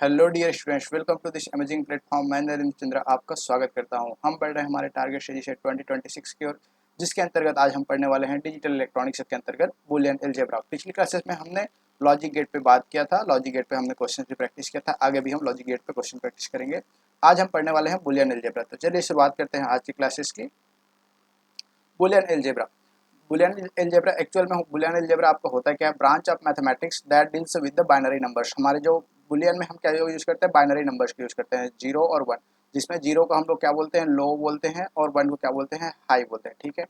Hello dear students, welcome to this amazing platform. मैं नरेंद्र चंद्र आपका स्वागत करता हूं। हम पढ़ रहे हैं हमारे टारगेट सीरीज है 2026 की ओर, जिसके अंतर्गत आज हम पढ़ने वाले हैं डिजिटल इलेक्ट्रॉनिक्स के अंतर्गत बूलियन अलजेब्रा। पिछली क्लासेस में हमने लॉजिक गेट पे बात किया था, लॉजिक गेट पे हमने क्वेश्चन भी प्रैक्टिस किया था। आगे भी हम लॉजिक गेट पे क्वेश्चन प्रैक्टिस करेंगे। आज हम पढ़ने वाले हैं बूलियन अलजेब्रा। तो चलिए शुरुआत करते हैं आज की क्लासेस की। Boolean algebra, Boolean algebra actual में बुलियन अलजेब्रा आपका होता है क्या है? Branch of mathematics that deals with the binary numbers. हमारे जो बुलियन में हम क्या यूज करते हैं? बाइनरी नंबर्स को यूज करते हैं, जीरो और वन, जिसमें जीरो को हम लोग क्या बोलते हैं? लो बोलते हैं, और वन को क्या बोलते हैं? हाई बोलते हैं। ठीक है,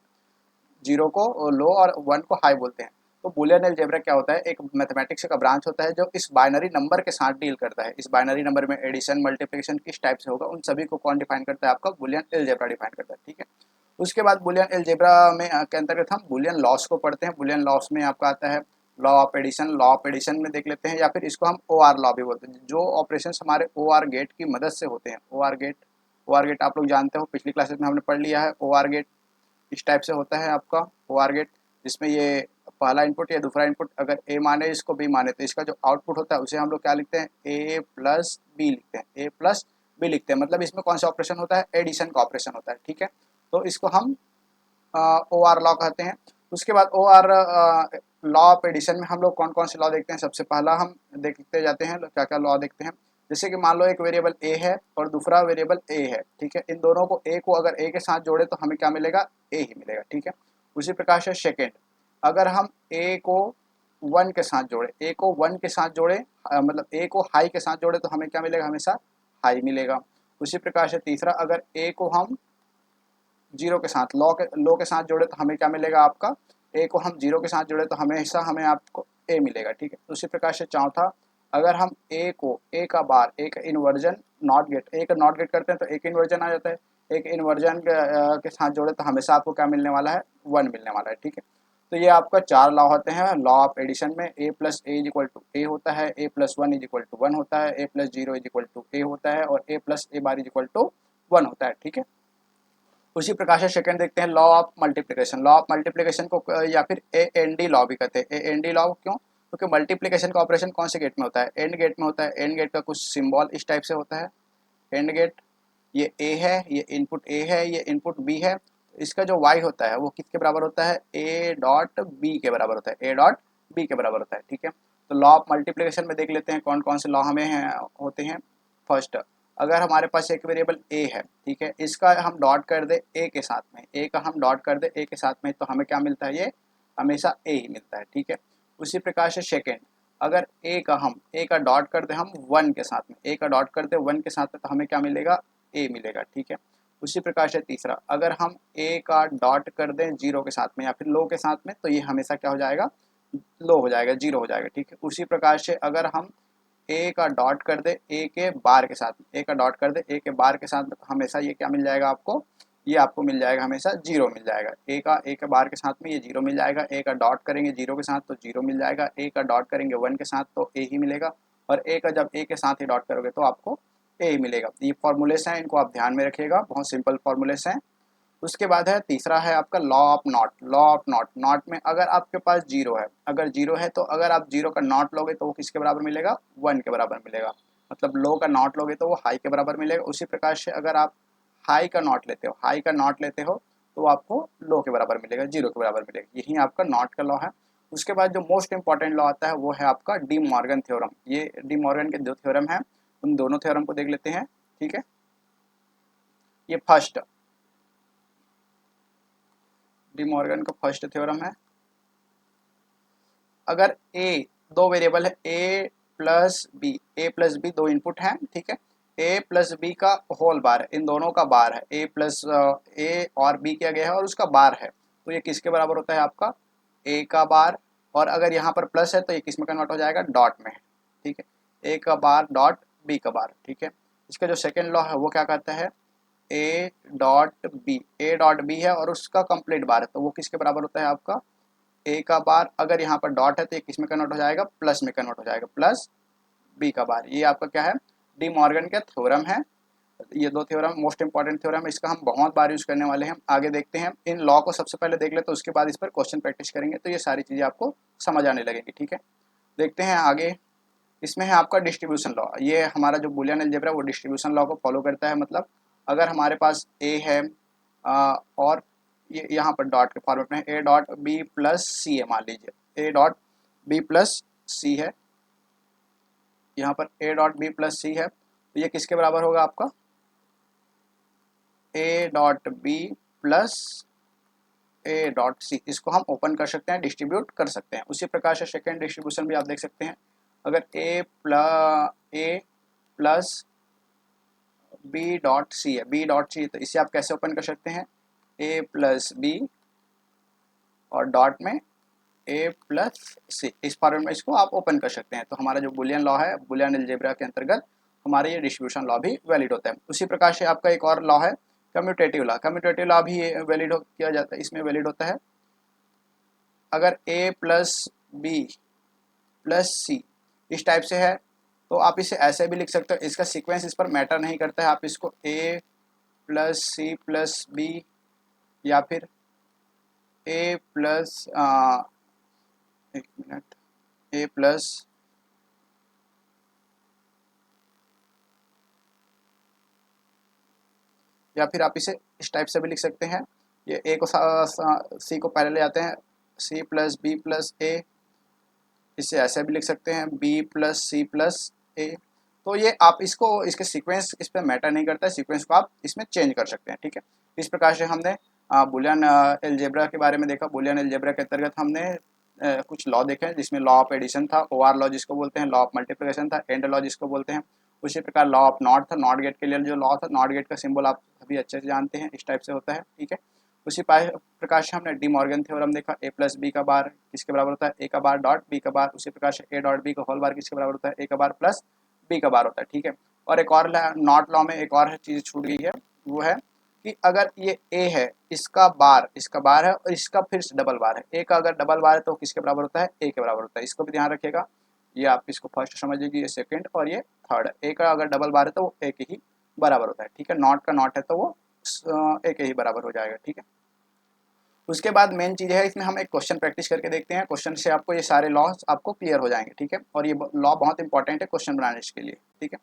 जीरो को लो और वन को हाई बोलते हैं। तो बुलियन अलजेब्रा क्या होता है? एक मैथमेटिक्स का ब्रांच होता है जो इस बाइनरी नंबर के साथ डील करता है। इस बाइनरी नंबर में एडिशन मल्टीप्लिकेशन किस टाइप से होगा, उन सभी को कौन डिफाइन करता है? आपका बुलियन अलजेब्रा डिफाइन करता है। ठीक है, उसके बाद बुलियन अलजेब्रा में के अंतर्गत हम बुलियन लॉस को पढ़ते हैं। बुलियन लॉस में आपका आता है law of addition. Law of addition में देख लेते हैं, या फिर इसको हम ओ आर लॉ भी बोलते हैं। जो ऑपरेशन हमारे ओ आर गेट की मदद से होते हैं, ओ आर गेट आप लोग जानते हो, पिछली क्लासेस में हमने पढ़ लिया है। ओ आर गेट इस टाइप से होता है आपका ओ आर गेट, जिसमें ये पहला इनपुट या दूसरा इनपुट अगर ए माने, इसको बी माने, तो इसका जो आउटपुट होता है उसे हम लोग क्या लिखते हैं? ए प्लस बी लिखते हैं, ए प्लस बी लिखते हैं। मतलब इसमें कौन सा ऑपरेशन होता है? एडिशन का ऑपरेशन होता है। ठीक है, तो इसको हम ओ आर लॉ कहते हैं। उसके बाद O R law of addition में हम लोग कौन कौन से लॉ देखते हैं? सबसे पहला हम देखते जाते हैं क्या क्या लॉ देखते हैं। जैसे कि मान लो एक वेरिएबल ए है और दूसरा वेरिएबल ए है। ठीक है, इन दोनों को ए को अगर ए के साथ जोड़े तो हमें क्या मिलेगा? ए ही मिलेगा। ठीक है, उसी प्रकार से सेकेंड, अगर हम ए को वन के साथ जोड़े, ए को वन के साथ जोड़े, मतलब ए को हाई के साथ जोड़े तो हमें क्या मिलेगा? हमेशा हाई मिलेगा। उसी प्रकार से तीसरा, अगर ए को हम जीरो के साथ लो के साथ जोड़े तो हमें क्या मिलेगा? आपका ए को हम जीरो के साथ जोड़े तो हमेशा हमें आपको ए मिलेगा। ठीक है, उसी प्रकार से चौथा, अगर हम ए को ए का बार, ए का इन्वर्जन नॉट गेट, ए का नॉट गेट करते हैं तो एक इन्वर्जन आ जाता है। एक इन्वर्जन के साथ जोड़े तो हमेशा आपको क्या मिलने वाला है? वन मिलने वाला है। ठीक है, तो ये आपका चार लॉ होते हैं लॉ ऑफ एडिशन में। A plus A is equal to A होता है, A plus one is equal to one होता है, A plus zero is equal to A होता है, और A plus A bar is equal to one होता है। ठीक है, उसी प्रकार से सेकंड देखते हैं law of multiplication. Law of multiplication को या फिर ए एन डी लॉ भी कहते हैं। ए एन डी लॉ क्यों? क्योंकि मल्टीप्लिकेशन का ऑपरेशन कौन से गेट में होता है? एंड गेट में होता है। एंड गेट का कुछ सिंबल इस टाइप से होता है। एंड गेट, ये ए है, ये इनपुट ए है, ये इनपुट बी है। इसका जो वाई होता है वो किसके बराबर होता है? ए डॉट बी के बराबर होता है, ए डॉट बी के बराबर होता है। ठीक है, तो लॉ ऑफ मल्टीप्लिकेशन में देख लेते हैं कौन कौन से लॉ हमें होते हैं। फर्स्ट, अगर हमारे पास एक वेरिएबल ए है, ठीक है, इसका हम डॉट कर दे ए के साथ में, ए का हम डॉट कर दे ए के साथ में, तो हमें क्या मिलता है? ये हमेशा ए ही मिलता है। ठीक है, उसी प्रकार से सेकेंड, अगर ए का डॉट कर दे हम वन के साथ में, ए का डॉट कर दे वन के साथ में, तो हमें क्या मिलेगा? ए मिलेगा। ठीक है, उसी प्रकार से तीसरा, अगर हम ए का डॉट कर दें जीरो के साथ में या फिर लो के साथ में, तो ये हमेशा क्या हो जाएगा? लो हो जाएगा, जीरो हो जाएगा। ठीक है, उसी प्रकार से अगर हम ए का डॉट कर दे ए के बार के साथ में, ए का डॉट कर दे ए के बार के साथ में, तो हमेशा ये क्या मिल जाएगा आपको? ये आपको मिल जाएगा हमेशा जीरो मिल जाएगा। ए के बार के साथ में ये जीरो मिल जाएगा। ए का डॉट करेंगे जीरो के साथ तो जीरो मिल जाएगा। ए का डॉट करेंगे वन के साथ तो ए ही मिलेगा। और ए का जब ए के साथ ही डॉट करोगे तो आपको ए ही मिलेगा। ये फॉर्मूलेस हैं, इनको आप ध्यान में रखिएगा, बहुत सिंपल फॉर्मूलेस हैं। उसके बाद है तीसरा है आपका law of not. Law of not, not में अगर आपके पास जीरो है, अगर जीरो है तो अगर आप जीरो का नॉट लोगे तो वो किसके बराबर मिलेगा? वन के बराबर मिलेगा। मतलब लो का नॉट लोगे तो वो हाई के बराबर मिलेगा। उसी प्रकार से अगर आप हाई का नॉट लेते हो, हाई का नॉट लेते हो तो आपको लो के बराबर मिलेगा, जीरो के बराबर मिलेगा। यही आपका नॉट का लॉ है। उसके बाद जो मोस्ट इंपॉर्टेंट लॉ आता है वो है आपका डी मॉर्गन थ्योरम। ये डी मॉर्गन के दो थ्योरम है, उन दोनों थ्योरम को देख लेते हैं। ठीक है, ये फर्स्ट डी मॉर्गन का फर्स्ट थ्योरम है। अगर ए दो वेरिएबल है, ए प्लस बी दो इनपुट हैं। ठीक है, ए प्लस बी का होल बार है, इन दोनों का बार है, ए प्लस ए और बी किया गया है और उसका बार है, तो ये किसके बराबर होता है? आपका ए का बार। और अगर यहाँ पर प्लस है तो ये किस में कन्वर्ट हो जाएगा? डॉट में। ठीक है, ए का बार डॉट बी का बार। ठीक है, इसका जो सेकेंड लॉ है वो क्या कहता है? A dot B, A dot B है और उसका कंप्लीट बार है, तो वो किसके बराबर होता है? आपका ए का बार। अगर यहाँ पर डॉट है तो ये किस में कन्वर्ट हो जाएगा? प्लस में कन्वर्ट हो जाएगा, प्लस बी का बार। ये आपका क्या है? डी मॉर्गन का थ्योरम है। ये दो थ्योरम मोस्ट इंपॉर्टेंट थ्योरम है, इसका हम बहुत बार यूज करने वाले हैं। आगे देखते हैं, इन लॉ को सबसे पहले देख लेते हैं, उसके बाद इस पर क्वेश्चन प्रैक्टिस करेंगे तो ये सारी चीज़ें आपको समझ आने लगेंगी। ठीक है, देखते हैं आगे। इसमें है आपका डिस्ट्रीब्यूशन लॉ। ये हमारा जो बुलियन अलजेब्रा वो डिस्ट्रीब्यूशन लॉ को फॉलो करता है। मतलब अगर हमारे पास ए है और ये यहाँ पर डॉट के फॉर्मेट में A dot B plus C है, मान लीजिए A dot B plus C है, यहाँ पर A dot B plus C है, तो ये किसके बराबर होगा आपका A dot B plus A dot C. इसको हम ओपन कर सकते हैं, डिस्ट्रीब्यूट कर सकते हैं। उसी प्रकार से सेकेंड डिस्ट्रीब्यूशन भी आप देख सकते हैं। अगर ए प्लस बी डॉट सी है, बी डॉट सी, तो इसे आप कैसे ओपन कर सकते हैं, ए प्लस बी और डॉट में ए प्लस सी, इस फॉर्मेट में इसको आप ओपन कर सकते हैं। तो हमारा जो बुलियन लॉ है, बुलियन अलजेब्रा के अंतर्गत हमारे ये डिस्ट्रीब्यूशन लॉ भी वैलिड होता है। उसी प्रकार से आपका एक और लॉ है कम्यूटेटिव लॉ। कम्यूटेटिव लॉ भी वैलिड किया जाता है, इसमें वैलिड होता है अगर ए प्लस बी प्लस सी इस टाइप से है तो आप इसे ऐसे भी लिख सकते हो, इसका सीक्वेंस इस पर मैटर नहीं करता है। आप इसको ए प्लस सी प्लस बी या फिर ए प्लस एक मिनट ए प्लस या फिर आप इसे इस टाइप से भी लिख सकते हैं। ये ए को सी को पहले ले जाते हैं, सी प्लस बी प्लस ए, इसे ऐसे भी लिख सकते हैं बी प्लस सी प्लस ए। तो ये आप इसको, इसके सीक्वेंस इस पर मैटर नहीं करता है, सीक्वेंस को आप इसमें चेंज कर सकते हैं। ठीक है, इस प्रकार से हमने बुलियन अलजेब्रा के बारे में देखा। बुलियन अलजेब्रा के अंतर्गत हमने कुछ लॉ देखे जिसमें लॉ ऑफ एडिशन था, ओआर लॉ जिसको बोलते हैं, लॉ ऑफ मल्टीप्लिकेशन था, एंड लॉ जिसको बोलते हैं। उसी प्रकार लॉ ऑफ नॉट था, नॉट गेट के लिए जो लॉ था, नॉट गेट का सिंबल आप सभी अच्छे से जानते हैं, इस टाइप से होता है। ठीक है, उसी प्रकार से हमने डी मॉर्गन थ्योरम देखा, ए प्लस बी का बार किसके बराबर होता है, ए का बार डॉट बी का बार। उसी प्रकार से ए डॉट बी का होल बार किसके बराबर होता है, ए का बार प्लस बी का बार होता है। ठीक है, और एक और नॉट लॉ में एक और चीज़ छूट गई है, वो है कि अगर ये ए है, इसका बार है और इसका फिर डबल बार है, ए का अगर डबल बार है तो किसके बराबर होता है, ए के बराबर होता है। इसको भी ध्यान रखिएगा, ये आप इसको फर्स्ट समझ लीजिए, ये सेकंड और ये थर्ड है। ए का अगर डबल बार है तो वो ए के ही बराबर होता है। ठीक है, नॉट का नॉट है तो वो ए के ही बराबर हो जाएगा। ठीक है, उसके बाद मेन चीज़ है, इसमें हम एक क्वेश्चन प्रैक्टिस करके देखते हैं। क्वेश्चन से आपको ये सारे लॉस आपको क्लियर हो जाएंगे। ठीक है, और ये लॉ बहुत इंपॉर्टेंट है क्वेश्चन बनाने के लिए। ठीक है,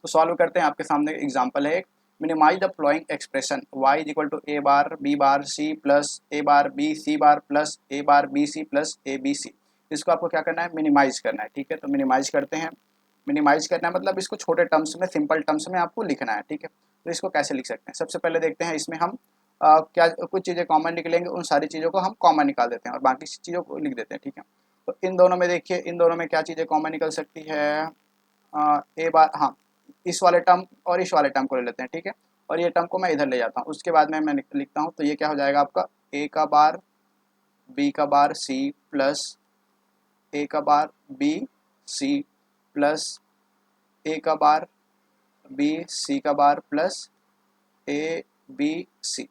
तो सॉल्व करते हैं। आपके सामने एग्जांपल है एक, minimise the following expression y is equal to A bar B bar C plus A bar B C bar plus A bar B C plus A B C. इसको आपको क्या करना है, मिनिमाइज करना है। ठीक है, तो मिनिमाइज करते हैं। मिनिमाइज करना है मतलब इसको छोटे टर्म्स में, सिंपल टर्म्स में आपको लिखना है। ठीक है, तो इसको कैसे लिख सकते हैं, सबसे पहले देखते हैं। इसमें हम क्या कुछ चीज़ें कॉमन निकलेंगे, उन सारी चीज़ों को हम कॉमन निकाल देते हैं और बाकी चीज़ों को लिख देते हैं। ठीक है, तो इन दोनों में देखिए, इन दोनों में क्या चीज़ें कॉमन निकल सकती है, ए बार, हाँ, इस वाले टर्म और इस वाले टर्म को ले लेते हैं। ठीक है, और ये टर्म को मैं इधर ले जाता हूँ, उसके बाद में मैं लिखता हूँ। तो ये क्या हो जाएगा आपका, ए का बार बी का बार सी प्लस ए का बार बी सी प्लस ए का बार बी सी का bar plus A B C,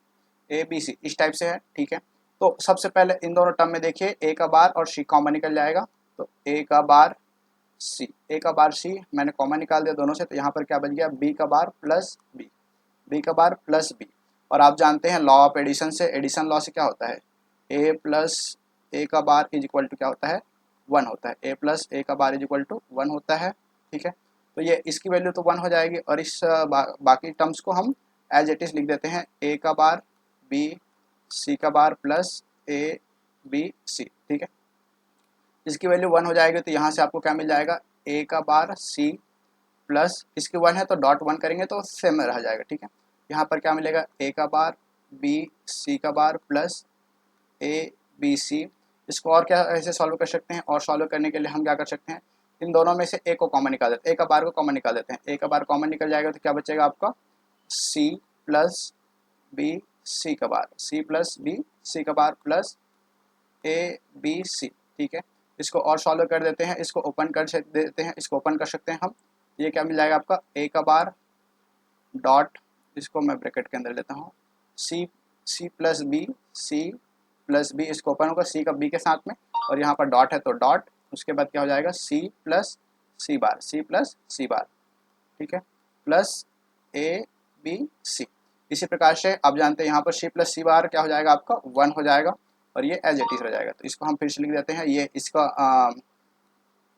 A B C, इस टाइप से है। ठीक है, तो सबसे पहले इन दोनों टर्म में देखिए, ए का बार और सी कॉमन निकल जाएगा। तो ए का बार सी, ए का बार सी मैंने कॉमन निकाल दिया दोनों से, तो यहाँ पर क्या बच गया, बी का बार प्लस बी, बी का बार प्लस बी। और आप जानते हैं लॉ ऑफ एडिशन से, एडिशन लॉ से क्या होता है, ए प्लस ए का बार इज इक्वल टू क्या होता है, 1 होता है। ए प्लस ए का बार इज इक्वल टू 1 होता है। ठीक है, तो ये इसकी वैल्यू तो 1 हो जाएगी और इस बाकी टर्म्स को हम एज इट इज लिख देते हैं, ए का बार बी सी का bar plus A B C. ठीक है, इसकी वैल्यू 1 हो जाएगी, तो यहाँ से आपको क्या मिल जाएगा, ए का बार सी प्लस, इसकी 1 है तो डॉट 1 करेंगे तो सेम रह जाएगा। ठीक है, यहाँ पर क्या मिलेगा, ए का बार बी सी का bar plus A B C. इसको और क्या ऐसे सॉल्व कर सकते हैं, और सॉल्व करने के लिए हम क्या कर सकते हैं, इन दोनों में से ए को कॉमन निकाल देते हैं, ए का बार को कॉमन निकाल देते हैं। ए का बार कॉमन निकल जाएगा तो क्या बचेगा आपका, सी प्लस बी सी का बार, सी प्लस बी सी का bar plus A B C. ठीक है, इसको और सॉल्व कर देते हैं, इसको ओपन कर देते हैं, इसको ओपन कर सकते हैं हम। ये क्या मिल जाएगा आपका, ए का बार डॉट, इसको मैं ब्रैकेट के अंदर लेता हूँ, C plus B C plus B, इसको ओपन होगा सी का बी के साथ में, और यहाँ पर डॉट है तो डॉट, उसके बाद क्या हो जाएगा, सी प्लस सी बार, सी प्लस सी बार। ठीक है, प्लस ए बी सी। इसी प्रकार से आप जानते हैं यहाँ पर सी प्लस सी बार क्या हो जाएगा आपका, 1 हो जाएगा और ये एज इट इज हो जाएगा। तो इसको हम फिर से लिख देते हैं, ये इसका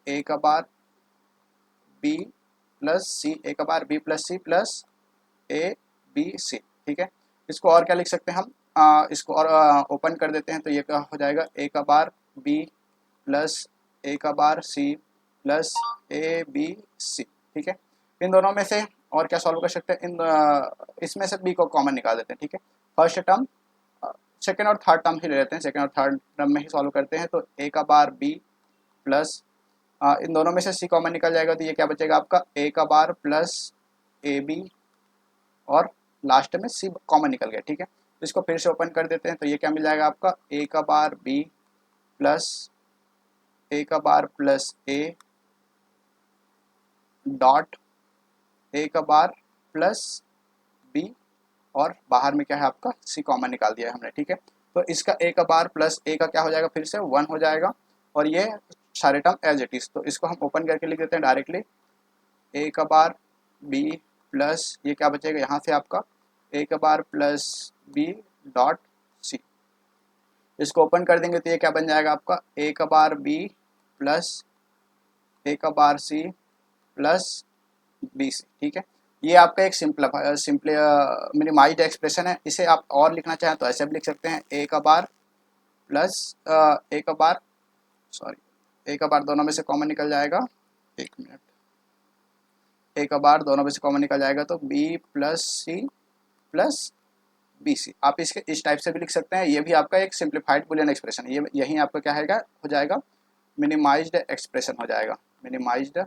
ए का bar B plus C, A का bar B plus C plus A B C. ठीक है, इसको और क्या लिख सकते हैं हम, इसको और ओपन कर देते हैं तो ये क्या हो जाएगा, ए का बार बी प्लस ए का बार C plus A B C. ठीक है, इन दोनों में से और क्या सॉल्व कर सकते हैं, इसमें से बी को कॉमन निकाल देते हैं। ठीक है, फर्स्ट टर्म, सेकेंड और थर्ड टर्म ही ले लेते हैं, सेकेंड और थर्ड टर्म में ही सॉल्व करते हैं। तो ए का बार बी प्लस इन दोनों में से सी कॉमन निकल जाएगा तो ये क्या बचेगा आपका, ए का बार प्लस ए बी और लास्ट में सी कॉमन निकल गया। ठीक है, तो इसको फिर से ओपन कर देते हैं तो ये क्या मिल जाएगा आपका, ए का बार बी प्लस ए का बार प्लस ए डॉट ए का बार प्लस बी और बाहर में क्या है आपका, सी कॉमन निकाल दिया है हमने। ठीक है, तो इसका ए का बार प्लस ए का क्या हो जाएगा, फिर से 1 हो जाएगा और ये सारे टर्म एज इट इज। तो इसको हम ओपन करके लिख देते हैं डायरेक्टली, ए का बार बी प्लस ये क्या बचेगा यहाँ से आपका, ए का bar plus B dot C. इसको ओपन कर देंगे तो ये क्या बन जाएगा आपका, ए का बार बी प्लस ए का बार सी प्लस बी सी। ठीक है, ये आपका एक सिंपली मिनिमाइज्ड एक्सप्रेशन है। इसे आप और लिखना चाहें तो ऐसे भी लिख सकते हैं, ए का बार प्लस ए का बार ए का बार दोनों में से कॉमन निकल जाएगा, एक मिनट, ए का बार दोनों में से कॉमन निकल जाएगा तो B plus C plus B C. आप इसके इस टाइप से भी लिख सकते हैं। ये भी आपका एक सिंप्लीफाइड बुलियन एक्सप्रेशन है। ये यही आपका क्या है हो जाएगा, मिनिमाइज्ड एक्सप्रेशन हो जाएगा, मिनिमाइज्ड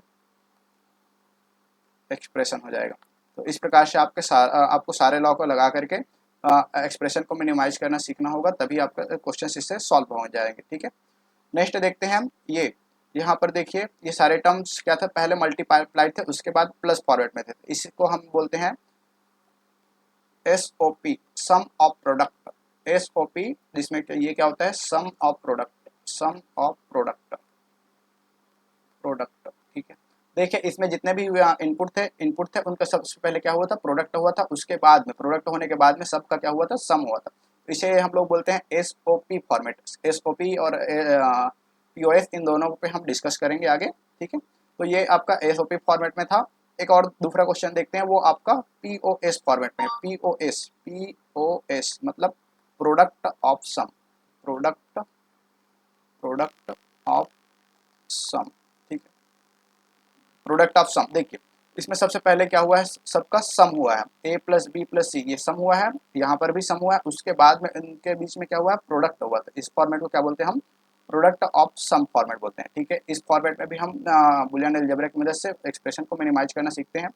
एक्सप्रेशन हो जाएगा। तो इस प्रकार से आपको सारे लॉ को लगा करके एक्सप्रेशन को मिनिमाइज करना सीखना होगा, तभी आपका क्वेश्चन इससे सॉल्व हो जाएंगे। ठीक है, नेक्स्ट देखते हैं हम, ये यहाँ पर देखिए ये सारे टर्म्स क्या था, पहले मल्टीप्लाइड थे उसके बाद प्लस फॉरवर्ड में थे। इसको हम बोलते हैं SOP, sum of product. SOP जिसमें ये क्या होता है, sum of product, sum of product, product. ठीक है, देखिए इसमें जितने भी इनपुट थे उनका सबसे पहले क्या हुआ था, प्रोडक्ट हुआ था, उसके बाद में प्रोडक्ट होने के बाद में सबका क्या हुआ था, सम हुआ था। इसे हम लोग बोलते हैं SOP फॉर्मेट। SOP और POS इन दोनों पे हम डिस्कस करेंगे आगे। ठीक है, तो ये आपका SOP फॉर्मेट में था। एक और दूसरा क्वेश्चन देखते हैं, वो आपका POS फॉर्मेट में। POS मतलब product of sum, product of sum. ठीक है, प्रोडक्ट ऑफ सम। देखिए इसमें सबसे पहले क्या हुआ है, सबका सम हुआ है, ए प्लस बी प्लस सी, ये सम हुआ है, यहाँ पर भी सम हुआ है। उसके बाद में इनके बीच में क्या हुआ है, प्रोडक्ट हुआ था। इस फॉर्मेट को क्या बोलते हैं हम, प्रोडक्ट ऑफ सम फॉर्मेट बोलते हैं। ठीक है, इस फॉर्मेट में भी हम बुलियन अलजेब्रा की मदद से एक्सप्रेशन को मिनिमाइज करना सीखते हैं।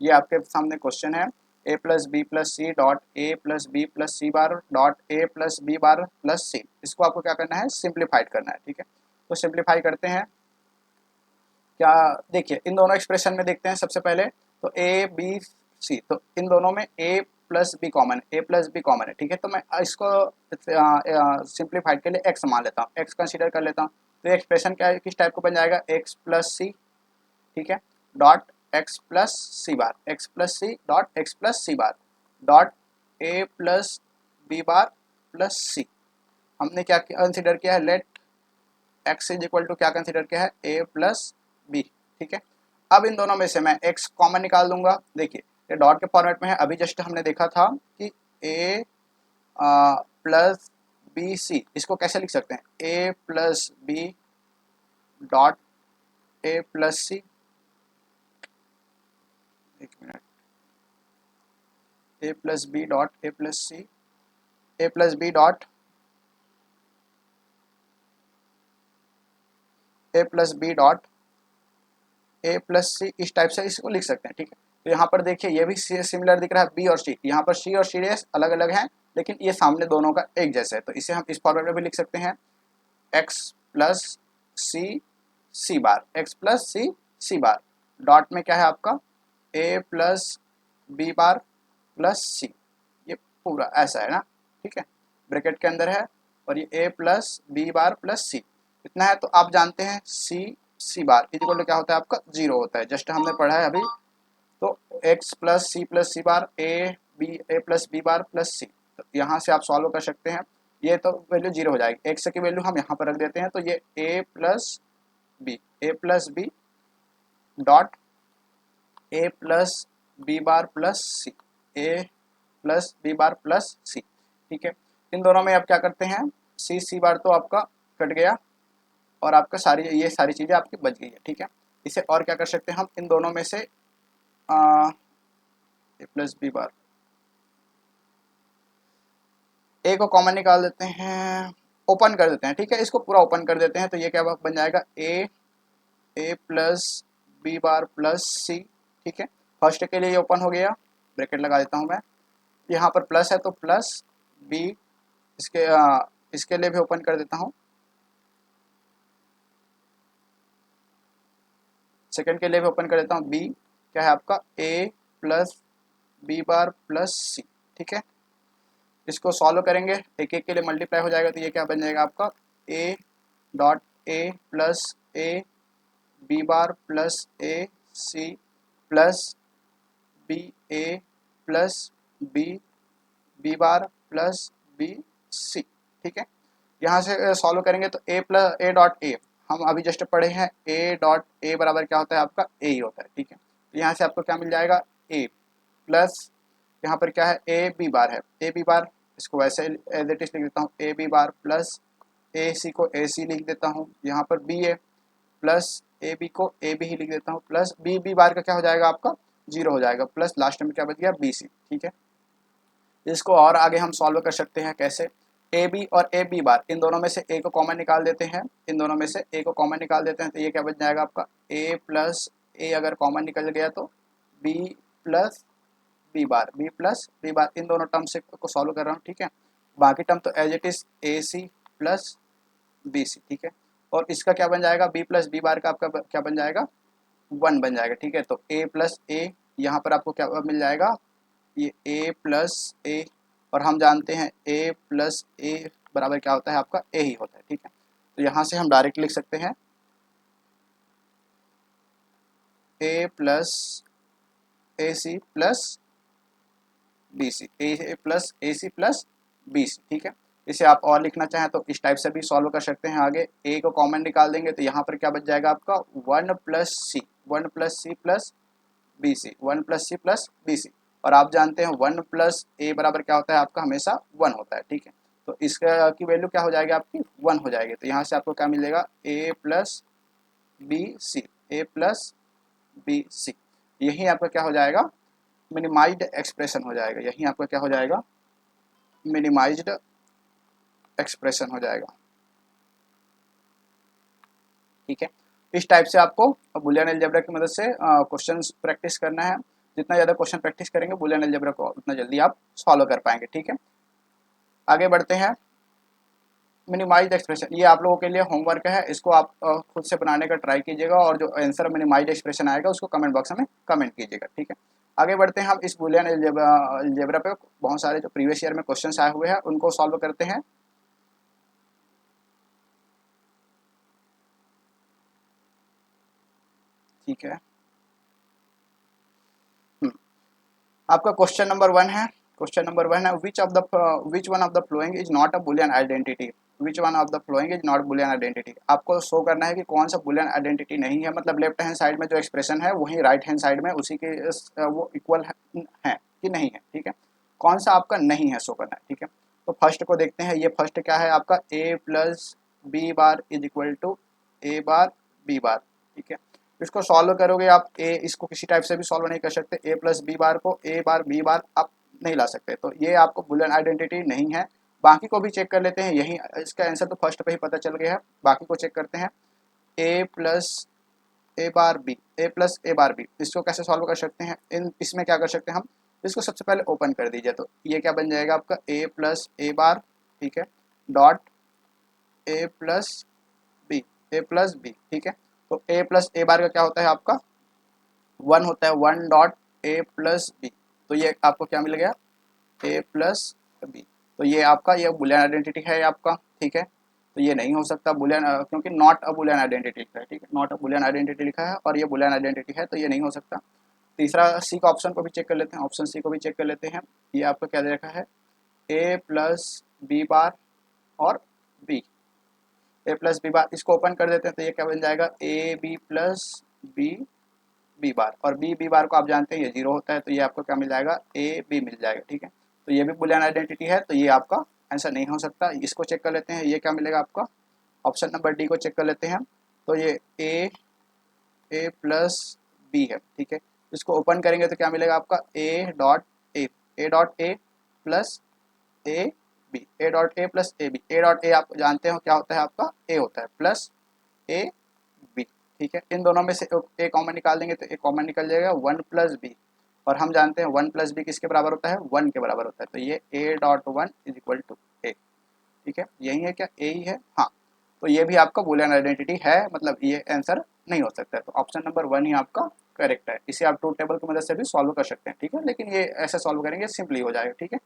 ये आपके सामने क्वेश्चन है, A plus B plus C dot A plus B plus C bar dot A plus B bar plus C. इसको आपको क्या करना है, सिंप्लीफाइड करना है। ठीक है, तो सिंप्लीफाई करते हैं क्या, देखिए इन दोनों एक्सप्रेशन में देखते हैं सबसे पहले, तो ए बी सी, तो इन दोनों में ए प्लस बी कॉमन है, ए प्लस बी कॉमन है। ठीक है, तो मैं इसको सिंप्लीफाइड के लिए एक्स मान लेता हूँ, एक्स कंसीडर कर लेता हूँ। तो एक्सप्रेशन क्या है, किस टाइप को बन जाएगा, एक्स प्लस सी, ठीक है, dot X plus C bar, X plus C dot X plus C bar dot A plus B bar plus C. हमने क्या कंसिडर किया है, let X is equal to क्या कंसिडर किया है, ए प्लस बी। ठीक है, अब इन दोनों में से मैं एक्स कॉमन निकाल दूंगा। देखिए ये डॉट के फॉर्मेट में है, अभी जस्ट हमने देखा था कि ए प्लस बी सी, इसको कैसे लिख सकते हैं, A plus B dot A plus C. एक minute, A plus B dot A plus C, A plus B dot A plus B dot A plus C, इस टाइप से इसको लिख सकते हैं। ठीक है, तो यहाँ पर देखिए ये भी सिमिलर दिख रहा है, बी और सी, यहाँ पर सी और सी डैश अलग अलग हैं लेकिन ये सामने दोनों का एक जैसे है। तो इसे हम इस फॉर्मेट में भी लिख सकते हैं, एक्स प्लस सी सी बार, एक्स प्लस सी सी बार डॉट में क्या है आपका, A plus B bar plus सी। ये पूरा ऐसा है ना, ठीक है, ब्रैकेट के अंदर है और ये A plus B bar plus सी इतना है। तो आप जानते हैं सी बार इक्वल टू क्या होता है आपका, 0 होता है, जस्ट हमने पढ़ा है अभी। तो x plus C bar A plus B bar plus सी, तो यहाँ से आप सॉल्व कर सकते हैं। ये तो वैल्यू 0 हो जाएगी, एक्स की वैल्यू हम यहाँ पर रख देते हैं, तो ये A plus B dot A plus B bar plus C, A plus B bar plus C. ठीक है, इन दोनों में आप क्या करते हैं, सी सी बार तो आपका कट गया और आपका ये सारी चीज़ें आपकी बच गई है। ठीक है, इसे और क्या कर सकते हैं हम, इन दोनों में से ए प्लस बी बार, ए को कॉमन निकाल देते हैं, ओपन कर देते हैं। ठीक है, इसको पूरा ओपन कर देते हैं तो ये क्या बन जाएगा, A plus B bar plus C. ठीक है, फर्स्ट के लिए ये ओपन हो गया, ब्रैकेट लगा देता हूँ मैं, यहाँ पर प्लस है तो प्लस बी, इसके इसके लिए भी ओपन कर देता हूँ, सेकंड के लिए भी ओपन कर देता हूँ, बी क्या है आपका, A plus B bar plus C. ठीक है, इसको सॉल्व करेंगे, एक एक के लिए मल्टीप्लाई हो जाएगा तो ये क्या बन जाएगा आपका, A dot A plus A B bar plus A C plus B A plus B B bar plus B C. ठीक है, यहाँ से सॉल्व करेंगे तो ए प्लस ए डॉट ए, हम अभी जस्ट पढ़े हैं ए डॉट ए बराबर क्या होता है आपका, ए ही होता है। ठीक है, तो यहाँ से आपको क्या मिल जाएगा, ए प्लस यहाँ पर क्या है, ए बी बार है, ए बी बार इसको वैसे एज इट इज लिख देता हूँ, ए बी बार प्लस ए सी को ए सी लिख देता हूँ, यहाँ पर B A plus A B को ए बी ही लिख देता हूँ, प्लस बी बी बार का क्या हो जाएगा आपका, जीरो हो जाएगा, प्लस लास्ट में क्या बच गया, बी सी। ठीक है, इसको और आगे हम सॉल्व कर सकते हैं कैसे, ए बी और ए बी बार, इन दोनों में से ए को कॉमन निकाल देते हैं, इन दोनों में से ए को कॉमन निकाल देते हैं तो ये क्या बच जाएगा आपका, ए प्लस ए अगर कॉमन निकल गया तो B plus B bar, B plus B bar, इन दोनों टर्म से को सॉल्व कर रहा हूँ। ठीक है, बाकी टर्म तो as it is A C plus B C. ठीक है, और इसका क्या बन जाएगा, बी प्लस बी बार का आपका क्या बन जाएगा, 1 बन जाएगा। ठीक है, तो ए प्लस ए, यहाँ पर आपको क्या मिल जाएगा, ये ए प्लस ए, और हम जानते हैं ए प्लस ए बराबर क्या होता है आपका, ए ही होता है। ठीक है, तो यहाँ से हम डायरेक्ट लिख सकते हैं A plus A C plus B C, A plus A C plus B C. ठीक है, इसे आप और लिखना चाहें तो इस टाइप से भी सॉल्व कर सकते हैं। आगे ए को कॉमन निकाल देंगे तो यहाँ पर क्या बच जाएगा आपका, 1 plus C, 1 plus C plus B C, 1 plus C plus B C, और आप जानते हैं 1 प्लस ए बराबर क्या होता है आपका, हमेशा 1 होता है। ठीक है, तो इसका की वैल्यू क्या हो जाएगी आपकी, 1 हो जाएगी, तो यहाँ से आपको क्या मिलेगा, ए plus B C, A plus B सी, यही आपका क्या हो जाएगा, मिनिमाइज्ड एक्सप्रेशन हो जाएगा, यही आपका क्या हो जाएगा, मिनिमाइज्ड एक्सप्रेशन हो जाएगा। ठीक है, इस टाइप से आपको बुलियन अलजेब्रा की मदद से क्वेश्चंस प्रैक्टिस करना है, जितना ज़्यादा क्वेश्चन प्रैक्टिस करेंगे बुलियन अलजेब्रा को उतना जल्दी आप सॉल्व कर पाएंगे। ठीक है, आगे बढ़ते हैं, मिनिमाइज्ड एक्सप्रेशन, ये आप लोगों के लिए होमवर्क है, इसको आप खुद से बनाने का ट्राई कीजिएगा और जो आंसर मिनिमाइज्ड एक्सप्रेशन आएगा उसको कमेंट बॉक्स में कमेंट कीजिएगा। ठीक है, आगे बढ़ते हैं हम इस बुलियन अलजेब्रा पे बहुत सारे जो प्रीवियस ईयर में क्वेश्चन आए हुए हैं उनको सॉल्व करते हैं। ठीक है, आपका क्वेश्चन नंबर 1 है, क्वेश्चन नंबर 1 है, विच one of the following is not a Boolean identity, which one of the following is not Boolean identity, आपको शो करना है कि कौन सा बुलियन आइडेंटिटी नहीं है, मतलब लेफ्ट हैंड साइड में जो एक्सप्रेशन है वही राइट हैंड साइड में उसी के वो इक्वल है कि नहीं है। ठीक है, कौन सा आपका नहीं है शो करना है। ठीक है, तो फर्स्ट को देखते हैं, ये फर्स्ट क्या है आपका, A plus B bar is equal to A bar B bar. ठीक है, इसको सॉल्व करोगे आप, ए इसको किसी टाइप से भी सॉल्व नहीं कर सकते, ए प्लस बी बार को ए बार बी बार आप नहीं ला सकते, तो ये आपको बुलियन आइडेंटिटी नहीं है। बाकी को भी चेक कर लेते हैं, यही इसका आंसर तो फर्स्ट पे ही पता चल गया है, बाकी को चेक करते हैं, A plus A bar B, A plus A bar B, इसको कैसे सॉल्व कर सकते हैं, इसमें क्या कर सकते हैं हम, इसको सबसे पहले ओपन कर दीजिए तो ये क्या बन जाएगा आपका, ए प्लस ए बार, ठीक है, dot A plus B, A plus B. ठीक है, तो ए प्लस ए बार का क्या होता है आपका, 1 होता है, 1 डॉट ए प्लस बी, तो ये आपको क्या मिल गया, ए प्लस बी, तो ये आपका ये बुलियन आइडेंटिटी है आपका। ठीक है, तो ये नहीं हो सकता बुलियन, क्योंकि नॉट अ बुलियन आइडेंटिटी लिखा है। ठीक है, नॉट अ बुलियन आइडेंटिटी लिखा है और ये बुलियन आइडेंटिटी है, तो ये नहीं हो सकता। तीसरा सी का ऑप्शन को भी चेक कर लेते हैं, ऑप्शन सी को भी चेक कर लेते हैं, ये आपका क्या दे रखा है, ए प्लस बी बार और बी, ए प्लस बी बार, इसको ओपन कर देते हैं तो ये क्या बन जाएगा, A B plus B B bar, और बी बार को आप जानते हैं ये 0 होता है, तो ये आपको क्या मिल जाएगा, ए बी मिल जाएगा। ठीक है, तो ये भी बुलियन आइडेंटिटी है, तो ये आपका आंसर नहीं हो सकता। इसको चेक कर लेते हैं, ये क्या मिलेगा आपका, ऑप्शन नंबर डी को चेक कर लेते हैं। तो ये ए प्लस बी है। ठीक है, इसको ओपन करेंगे तो क्या मिलेगा आपका, A dot A plus A B, A dot A plus A B. A dot A आप जानते हो क्या होता है, आपका ए होता है, प्लस ए बी। ठीक है, इन दोनों में से ए कॉमन निकाल देंगे तो ए कॉमन निकल जाएगा, 1 प्लस बी, और हम जानते हैं 1 प्लस बी किसके बराबर होता है, 1 के बराबर होता है। तो ये A dot 1 is equal to A. ठीक है, यही है क्या, ए ही है, हाँ। तो ये भी आपका बूलियन आइडेंटिटी है, मतलब ये आंसर नहीं हो सकता है। तो ऑप्शन नंबर 1 ही आपका करेक्ट है। इसे आप ट्रूथ टेबल की मदद से भी सॉल्व कर सकते हैं। ठीक है, लेकिन ये ऐसे सॉल्व करेंगे सिंपली हो जाएगा। ठीक है,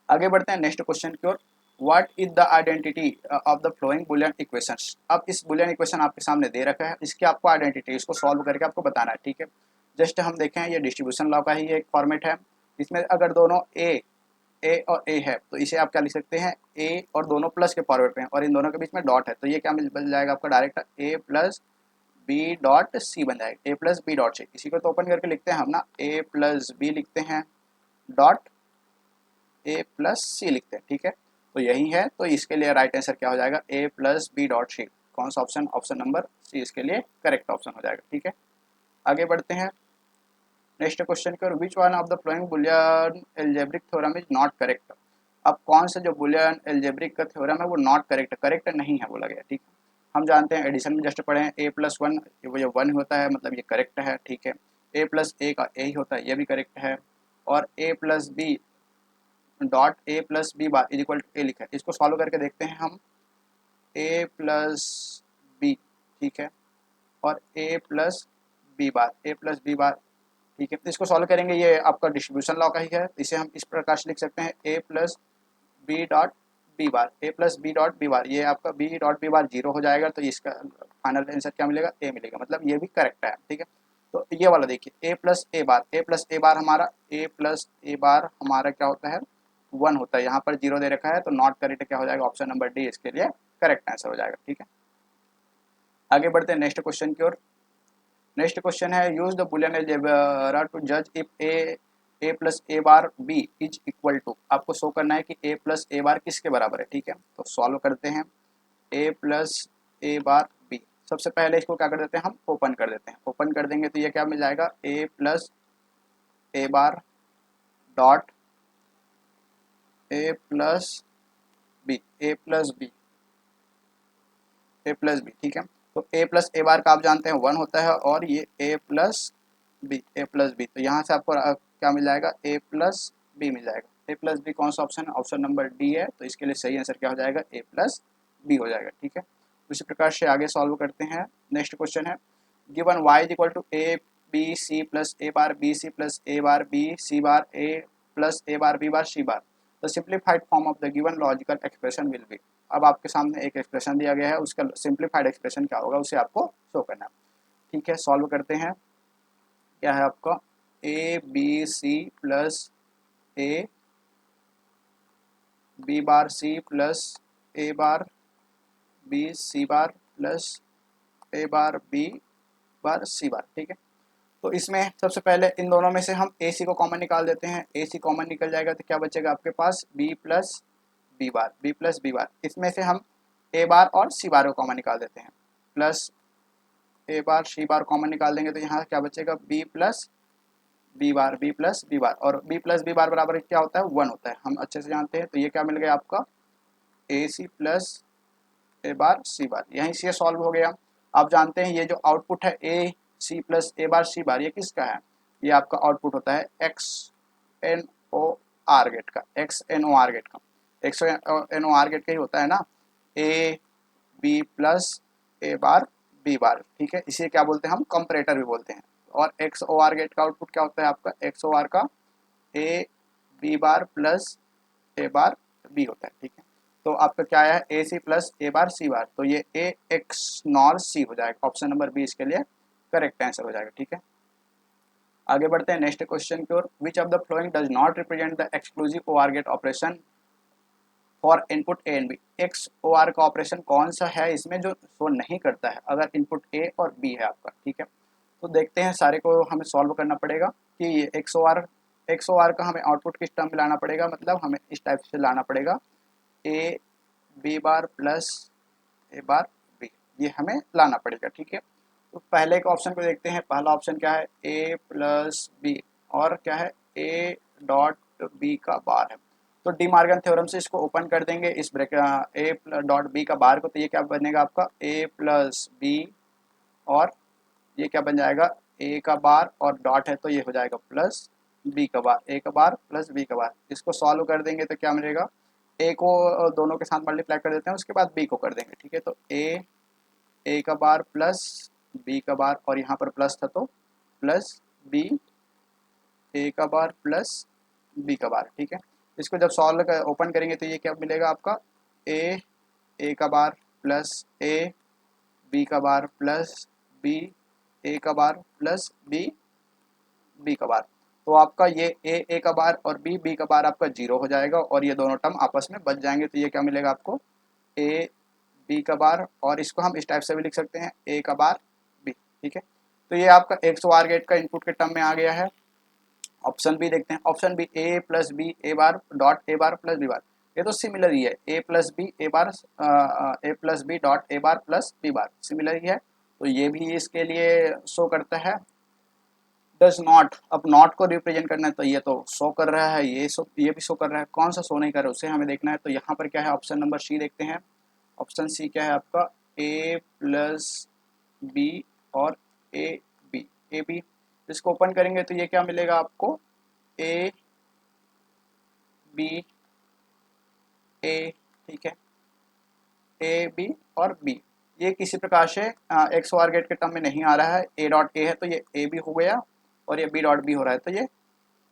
आगे बढ़ते हैं नेक्स्ट क्वेश्चन की ओर। What is the identity of the following Boolean equations. अब इस बुलियन इक्वेशन आपके सामने दे रखा है, इसकी आपको आइडेंटिटी, इसको सॉल्व करके आपको बताना है। ठीक है, जस्ट हम देखें, ये डिस्ट्रीब्यूशन लॉ का ही एक फॉर्मेट है। इसमें अगर दोनों ए और ए है तो इसे आप क्या लिख सकते हैं, ए और दोनों प्लस के फॉर्मेट में, और इन दोनों के बीच में डॉट है, तो ये क्या मिल जाएगा आपका, डायरेक्ट ए प्लस बी डॉट सी बन जाएगा, A plus B dot C. इसी को तो ओपन करके लिखते हैं हम ना, ए प्लस बी लिखते हैं डॉट ए प्लस सी लिखते हैं। ठीक है, तो यही है, तो इसके लिए राइट आंसर क्या हो जाएगा, A plus B dot C. कौन सा ऑप्शन, ऑप्शन नंबर सी इसके लिए करेक्ट ऑप्शन हो जाएगा। ठीक है, आगे बढ़ते हैं नेक्स्ट क्वेश्चन की ओर। Which one of the following Boolean algebraic theorem is not correct. अब कौन सा जो बुलियन एल्जेब्रिक का थ्योरम है वो नॉट करेक्ट, करेक्ट नहीं है बोला गया। ठीक है, हम जानते हैं, एडिशन में जस्ट पढ़े हैं, ए प्लस वन, वो जो 1 होता है मतलब ये करेक्ट है। ठीक है, ए प्लस ए का ए ही होता है, ये भी करेक्ट है। और A plus B dot A plus B bar is equal to A लिखा है, इसको सॉल्व करके देखते हैं हम। ए प्लस बी, ठीक है, और A plus B bar, A plus B bar. ठीक है, तो इसको सॉल्व करेंगे, ये आपका डिस्ट्रीब्यूशन लॉ का ही है, इसे हम इस प्रकार से लिख सकते हैं, A plus B dot B bar, A plus B dot B bar. ये आपका बी डॉट बी बार 0 हो जाएगा, तो इसका फाइनल आंसर क्या मिलेगा, ए मिलेगा, मतलब ये भी करेक्ट है। ठीक है, तो ये वाला देखिए, ए plus A bar, A plus A बार हमारा, ए प्लस ए बार हमारा क्या होता है, 1 होता है, यहाँ पर 0 दे रखा है, तो नॉट करेक्ट क्या हो जाएगा, ऑप्शन नंबर डी इसके लिए करेक्ट आंसर हो जाएगा। ठीक है, आगे बढ़ते हैं नेक्स्ट क्वेश्चन की ओर। नेक्स्ट क्वेश्चन है, use the Boolean algebra to जज if A plus A bar B is equal to. आपको शो करना है कि ए प्लस ए बार किसके बराबर है। ठीक है, तो सॉल्व करते हैं, A plus A bar B. सबसे पहले इसको क्या कर देते हैं, हम ओपन कर देते हैं। ओपन कर देंगे तो ये क्या मिल जाएगा, A plus A bar dot A plus B, A plus B, A plus B. ठीक है, तो ए प्लस ए बार का आप जानते हैं 1 होता है, और ये A plus B, A plus B, तो यहाँ से आपको क्या मिल जाएगा, ए प्लस बी मिल जाएगा। ए प्लस बी कौन सा ऑप्शन है, ऑप्शन नंबर डी है, तो इसके लिए सही आंसर क्या हो जाएगा, ए प्लस बी हो जाएगा। ठीक है, उसी प्रकार से आगे सॉल्व करते हैं। नेक्स्ट क्वेश्चन है, given Y is equal to A B C plus A bar B C plus A bar B C bar A plus A bar B bar C bar, the simplified form of the given logical expression will be. अब आपके सामने एक expression दिया गया है, उसका simplified expression क्या होगा उसे आपको शो करना है। ठीक है, सॉल्व करते हैं। क्या है आपका, A B C plus A B bar C plus A bar B C bar plus A bar B bar C bar. ठीक है, तो इसमें सबसे पहले इन दोनों में से हम ए सी को कॉमन निकाल देते हैं। ए सी कॉमन निकल जाएगा तो क्या बचेगा आपके पास, B plus B bar, B plus B bar. इसमें से हम ए बार और सी बार को कॉमन निकाल देते हैं, plus A bar C bar common निकाल देंगे तो यहाँ क्या बचेगा, B plus B bar, B plus B bar, और बी प्लस बी बार बराबर क्या होता है, 1 होता है, हम अच्छे से जानते हैं। तो ये क्या मिल गया आपका, ए C plus A bar C बार, यहीं से सॉल्व हो गया। आप जानते हैं ये जो आउटपुट है ए C plus A bar C बार, ये किसका है, ये आपका आउटपुट होता है X N O R gate का, X N O R gate का, X N O R gate का ही होता है ना, A B plus A bar B bar. ठीक है, इसे क्या बोलते हैं हम, कंपैरेटर भी बोलते हैं। और एक्स ओ आर गेट का आउटपुट क्या होता है आपका, एक्स ओ आर का A B bar plus A bar B होता है। ठीक है, तो आपका क्या आया है, ए C plus A bar C बार, तो ये ए एक्स नॉर सी हो जाएगा, ऑप्शन नंबर बी इसके लिए करेक्ट आंसर हो जाएगा। ठीक है, आगे बढ़ते हैं नेक्स्ट क्वेश्चन की ओर। Which of the following does not represent the exclusive O R gate operation for input A and B. X O R का ऑपरेशन कौन सा है इसमें जो शो नहीं करता है अगर इनपुट ए और बी है आपका। ठीक है, तो देखते हैं, सारे को हमें सॉल्व करना पड़ेगा कि ये एक्स ओ आर का हमें आउटपुट किस टर्म में लाना पड़ेगा, मतलब हमें इस टाइप से लाना पड़ेगा A B bar plus A bar B, ये हमें लाना पड़ेगा। ठीक है, तो पहले के ऑप्शन को देखते हैं। पहला ऑप्शन क्या है, ए प्लस बी और क्या है ए डॉट बी का बार है। तो डी मार्गन थ्योरम से इसको ओपन कर देंगे इस ब्रैकेट ए डॉट बी का बार को, तो ये क्या बनेगा आपका ए प्लस बी और ये क्या बन जाएगा ए का बार और डॉट है तो ये हो जाएगा प्लस बी का बार, ए का बार प्लस बी का बार। इसको सॉल्व कर देंगे तो क्या मिलेगा, ए को दोनों के साथ मल्टीप्लाई कर देते हैं, उसके बाद बी को कर देंगे। ठीक है, तो ए का बार प्लस बी का बार और यहाँ पर प्लस था तो प्लस बी ए का बार प्लस बी का बार। ठीक है, इसको जब सॉल्व कर ओपन करेंगे तो ये क्या मिलेगा आपका ए का बार प्लस ए बी का बार प्लस बी ए का बार प्लस बी का बार। तो आपका ये ए का बार और बी का बार आपका 0 हो जाएगा और ये दोनों टर्म आपस में बच जाएंगे। तो ये क्या मिलेगा आपको ए बी का बार, और इसको हम इस टाइप से भी लिख सकते हैं ए का बार बी। ठीक है, तो ये आपका XOR गेट का इनपुट के टर्म में आ गया है। ऑप्शन बी देखते हैं। Option B A plus B A bar dot A bar plus B bar, ये तो सिमिलर ही है, A plus B A bar A plus B dot A bar plus B bar similar ही है, तो ये भी इसके लिए शो करता है। डज नॉट, अब नॉट को रिप्रेजेंट करना है तो ये तो शो कर रहा है, ये भी शो कर रहा है, कौन सा शो नहीं कर रहा है उसे हमें देखना है। तो यहाँ पर क्या है, ऑप्शन नंबर सी देखते हैं। ऑप्शन सी क्या है आपका ए प्लस बी और ए बी। इसको ओपन करेंगे तो ये क्या मिलेगा आपको ए बी ए। ठीक है, ए बी और बी, ये किसी प्रकार से XOR गेट के टर्म में नहीं आ रहा है। ए डॉट ए है तो ये ए बी हो गया और ये बी डॉट बी हो रहा है तो ये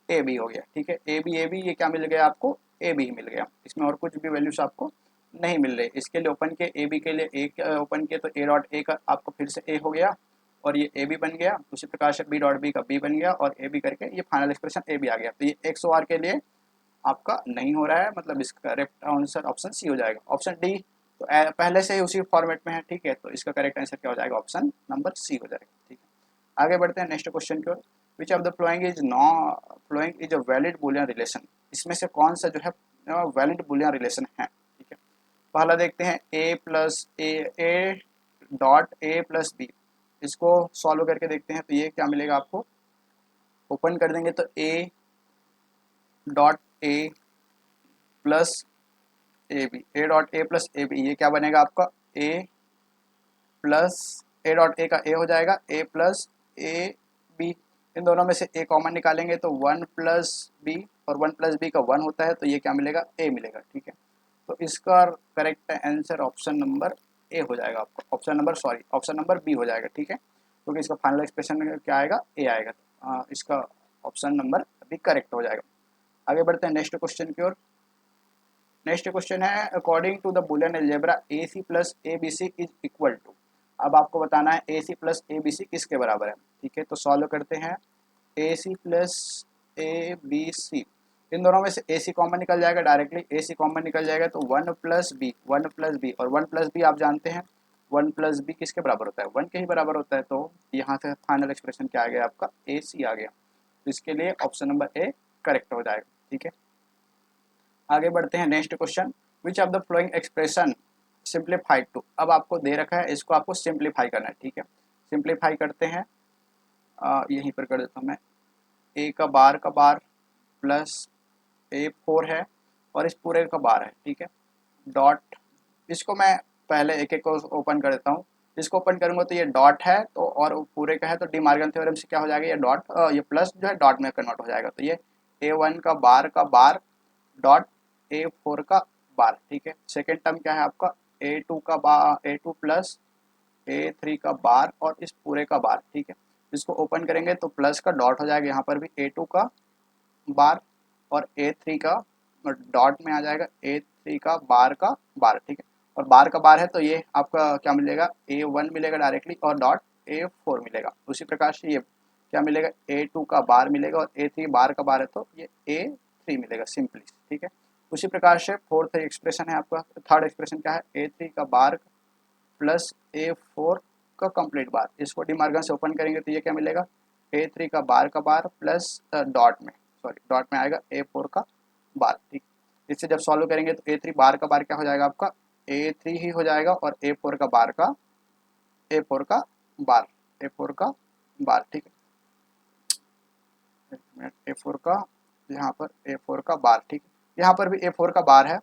ए बी हो गया। ठीक है, ए बी ये क्या मिल गया आपको ए बी मिल गया, इसमें और कुछ भी वैल्यूज आपको नहीं मिल रही। इसके लिए ओपन किए ए बी के लिए ए ओपन किए तो ए डॉट ए का आपको फिर से ए हो गया और ये ए बी बन गया। उसी प्रकार से बी डॉट बी का बी बन गया और ए बी करके ये फाइनल एक्सप्रेशन ए बी आ गया। तो ये XOR के लिए आपका नहीं हो रहा है, मतलब इसका करेक्ट आंसर ऑप्शन सी हो जाएगा। ऑप्शन डी तो पहले से ही उसी फॉर्मेट में है। ठीक है, तो इसका करेक्ट आंसर क्या हो जाएगा, ऑप्शन नंबर सी हो जाएगा। ठीक है, आगे बढ़ते हैं नेक्स्ट क्वेश्चन की ओर। Which of the following is a valid Boolean relation, इसमें से कौन सा जो है वैलिड बूलियन रिलेशन है। ठीक है, पहला देखते हैं A plus A dot A plus B, इसको सॉल्व करके देखते हैं तो ये क्या मिलेगा आपको। ओपन कर देंगे तो A dot A plus A B, A dot A plus A B, ये क्या बनेगा आपका ए प्लस ए डॉट ए का ए हो जाएगा ए प्लस ए बी। इन दोनों में से ए कॉमन निकालेंगे तो 1 प्लस बी और 1 प्लस बी का 1 होता है तो ये क्या मिलेगा ए मिलेगा। ठीक है, तो इसका correct answer option number A हो जाएगा आपका, ऑप्शन नंबर बी हो जाएगा। ठीक है, क्योंकि इसका फाइनल एक्सप्रेशन क्या आएगा ए आएगा, इसका ऑप्शन नंबर अभी करेक्ट हो जाएगा। आगे बढ़ते हैं नेक्स्ट क्वेश्चन की ओर। नेक्स्ट क्वेश्चन है according to the Boolean algebra A C plus A B C is equal to, अब आपको बताना है ए सी प्लस ए बी सी किसके बराबर है। ठीक है, तो सॉल्व करते हैं ए सी प्लस ए बी सी, इन दोनों में से ए सी कॉमन निकल जाएगा, डायरेक्टली ए सी कॉमन निकल जाएगा तो 1 प्लस बी और 1 प्लस बी आप जानते हैं 1 प्लस बी किसके बराबर होता है 1 के ही बराबर होता है, तो यहाँ से फाइनल एक्सप्रेशन क्या आ गया आपका ए सी आ गया, तो इसके लिए ऑप्शन नंबर ए करेक्ट हो जाएगा। ठीक है, आगे बढ़ते हैं next question. Which of the following expression simplified to, अब आपको दे रखा है, इसको आपको सिंप्लीफाई करना है। ठीक है, सिंप्लीफाई करते हैं, यहीं पर कर देता हूँ मैं, ए का बार प्लस A4 है और इस पूरे का बार है। ठीक है, डॉट, इसको मैं पहले एक एक को ओपन कर देता हूँ। इसको ओपन करूँगा तो ये डॉट है तो और पूरे का है तो डी मार्गन थ्योरम से क्या हो जाएगा, ये डॉट ये प्लस जो है डॉट में कन्वर्ट हो जाएगा, तो ये A1 का बार डॉट A4 का बार। ठीक है, सेकेंड टर्म क्या है आपका A2 प्लस A3 का बार और इस पूरे का बार। ठीक है, इसको ओपन करेंगे तो प्लस का डॉट हो जाएगा, यहाँ पर भी A2 का बार और A3 का डॉट में आ जाएगा A3 का बार। ठीक है, और बार का बार है तो ये आपका क्या मिलेगा A1 मिलेगा डायरेक्टली और डॉट A4 मिलेगा। उसी प्रकार से ये क्या मिलेगा A2 का बार मिलेगा और A3 बार का बार है तो ये A3 मिलेगा सिंपली। ठीक है, उसी प्रकार से फोर्थ एक्सप्रेशन है आपका, थर्ड एक्सप्रेशन क्या है A3 का बार प्लस A4 आपका कंप्लीट बार। इसको डिमॉर्गन से ओपन करेंगे तो ये क्या मिलेगा, A3 का बार प्लस डॉट में, सॉरी डॉट में आएगा A4 का बार। ठीक, इससे जब सॉल्व करेंगे तो A3 बार का बार क्या हो जाएगा आपका A3 ही हो जाएगा, और A4 का बार का A4 का बार, A4 का बार। ठीक है, एक मिनट, A4 का, यहाँ पर A4 का बार। ठीक, यहाँ पर भी A4 का बार है।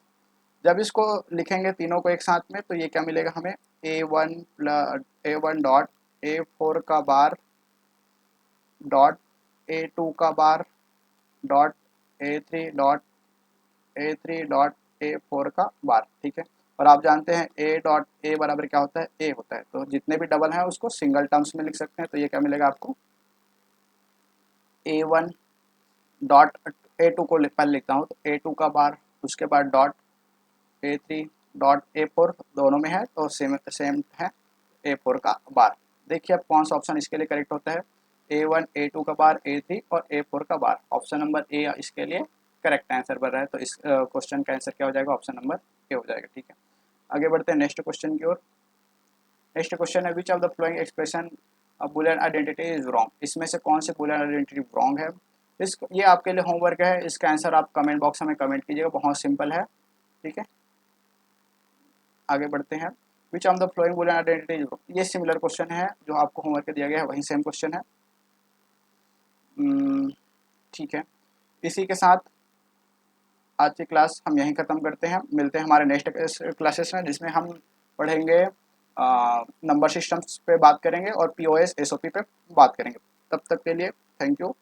जब इसको लिखेंगे तीनों को एक साथ में तो ये क्या मिलेगा हमें, A1 डॉट A4 का बार डॉट A2 का बार डॉट A3 डॉट A4 का बार। ठीक है, और आप जानते हैं A डॉट A बराबर क्या होता है, A होता है, तो जितने भी डबल हैं उसको सिंगल टर्म्स में लिख सकते हैं। तो ये क्या मिलेगा आपको, A1 डॉट A2 को पहले लिखता हूँ तो A2 का बार, उसके बाद डॉट A3 डॉट A4, दोनों में है तो सेम सेम है, A4 का बार। देखिए अब कौन सा ऑप्शन इसके लिए करेक्ट होता है, A1 A2 का बार, A3 और A4 का बार। ऑप्शन नंबर ए इसके लिए करेक्ट आंसर बन रहा है, तो इस क्वेश्चन का आंसर क्या हो जाएगा, ऑप्शन नंबर ए हो जाएगा। ठीक है, आगे बढ़ते हैं नेक्स्ट क्वेश्चन की ओर। नेक्स्ट क्वेश्चन है, विच of the following expression Boolean identity is wrong. इसमें से कौन से बुलियन आइडेंटिटी रॉन्ग है। ये आपके लिए होमवर्क है, इसका आंसर आप कमेंट बॉक्स में कमेंट कीजिएगा, बहुत सिंपल है। ठीक है, आगे बढ़ते हैं, विच of the following Boolean identity. ये सिमिलर क्वेश्चन है जो आपको होमवर्क दिया गया है, वही सेम क्वेश्चन है। ठीक है, इसी के साथ आज की क्लास हम यहीं ख़त्म करते हैं। मिलते हैं हमारे नेक्स्ट क्लासेस में, जिसमें हम पढ़ेंगे नंबर सिस्टम्स पे बात करेंगे और POS SOP पे बात करेंगे। तब तक के लिए थैंक यू।